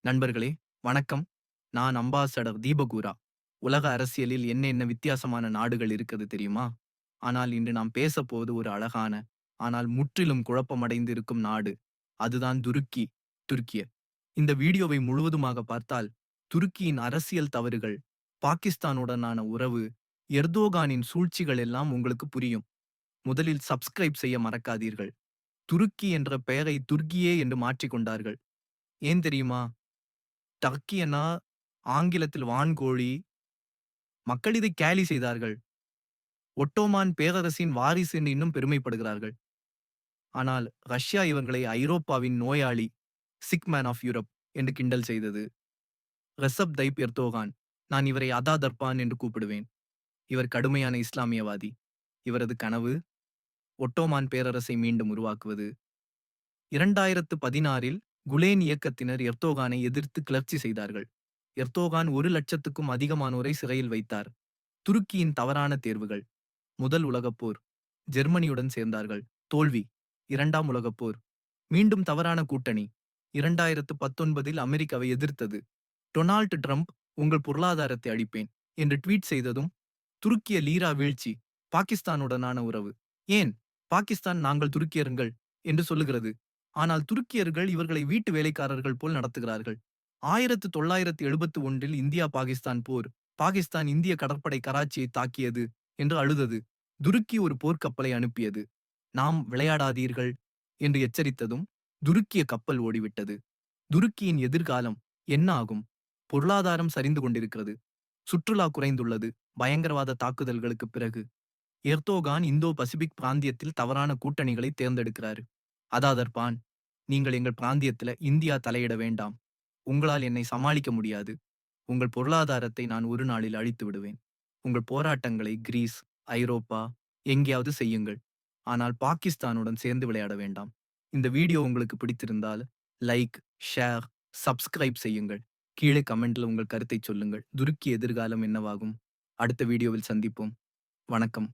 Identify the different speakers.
Speaker 1: நண்பர்களே, வணக்கம். நான் அம்பாசடர் தீபகுரா. உலக அரசியலில் என்ன வித்தியாசமான நாடுகள் இருக்குது தெரியுமா? ஆனால் இன்று நாம் பேசப்போவது ஒரு அழகான, ஆனால் முற்றிலும் குழப்பமடைந்து இருக்கும் நாடு. அதுதான் துருக்கிய. இந்த வீடியோவை முழுவதுமாக பார்த்தால், துருக்கியின் அரசியல் தவறுகள், பாகிஸ்தானுடனான உறவு, எர்தோகானின் சூழ்ச்சிகள் எல்லாம் உங்களுக்கு புரியும். முதலில் சப்ஸ்கிரைப் செய்ய மறக்காதீர்கள். துருக்கி என்ற பெயரை துர்க்கியே என்று மாற்றிக் கொண்டார்கள். ஏன் தெரியுமா? டர்க்கியனா ஆங்கிலத்தில் வான்கோழி. மக்கள் இதை கேலி செய்தார்கள். ஒட்டோமான் பேரரசின் வாரிசு என்று இன்னும் பெருமைப்படுகிறார்கள். ஆனால் ரஷ்யா இவர்களை ஐரோப்பாவின் நோயாளி, சிக் மேன் ஆஃப் யூரோப் என்று கிண்டல் செய்தது. ரெசப் தைப் எர்தோகான், நான் இவரை அதாதர்பான் என்று கூப்பிடுவேன். இவர் கடுமையான இஸ்லாமியவாதி. இவரது கனவு ஒட்டோமான் பேரரசை மீண்டும் உருவாக்குவது. 2016இல் குலேன் இயக்கத்தினர் எர்தோகானை எதிர்த்து கிளர்ச்சி செய்தார்கள். எர்தோகான் 1,00,000க்கும் அதிகமானோரை சிறையில் வைத்தார். துருக்கியின் தவறான தேர்வுகள். முதல் உலகப் போர். ஜெர்மனியுடன் சேர்ந்தார்கள். தோல்வி. 2ஆம் உலகப் போர். மீண்டும் தவறான கூட்டணி. 2019இல் அமெரிக்காவை எதிர்த்தது. டொனால்ட் ட்ரம்ப், உங்கள் பொருளாதாரத்தை அழிப்பேன் என்று ட்வீட் செய்ததும் துருக்கிய லீரா வீழ்ச்சி. பாகிஸ்தானுடனான உறவு. ஏன் பாகிஸ்தான் நாங்கள் துருக்கியர்கள் என்று சொல்லுகிறது. ஆனால் துருக்கியர்கள் இவர்களை வீட்டு வேலைக்காரர்கள் போல் நடத்துகிறார்கள். 1971இல் இந்தியா பாகிஸ்தான் போர். பாகிஸ்தான் இந்திய கடற்படை கராச்சியை தாக்கியது என்று அழுதது. துருக்கி ஒரு போர்க்கப்பலை அனுப்பியது. நாம் விளையாடாதீர்கள் என்று எச்சரித்ததும் துருக்கிய கப்பல் ஓடிவிட்டது. துருக்கியின் எதிர்காலம் என்ன ஆகும்? பொருளாதாரம் சரிந்து கொண்டிருக்கிறது. சுற்றுலா குறைந்துள்ளது. பயங்கரவாத தாக்குதல்களுக்கு பிறகு எர்தோகான் இந்தோ பசிபிக் பிராந்தியத்தில் தவறான கூட்டணிகளை தேர்ந்தெடுக்கிறார். அதாதர்பான், நீங்கள் எங்கள் பிராந்தியத்துல இந்தியா தலையிட வேண்டாம். உங்களால் என்னை சமாளிக்க முடியாது. உங்கள் பொருளாதாரத்தை நான் ஒரு நாளில் அழித்து விடுவேன். உங்கள் போராட்டங்களை கிரீஸ், ஐரோப்பா எங்கேயாவது செய்யுங்கள். ஆனால் பாகிஸ்தானுடன் சேர்ந்து விளையாட வேண்டாம். இந்த வீடியோ உங்களுக்கு பிடித்திருந்தால் லைக், ஷேர், சப்ஸ்கிரைப் செய்யுங்கள். கீழே கமெண்ட்ல உங்கள் கருத்தை சொல்லுங்கள். துருக்கி எதிர்காலம் என்னவாகும்? அடுத்த வீடியோவில் சந்திப்போம். வணக்கம்.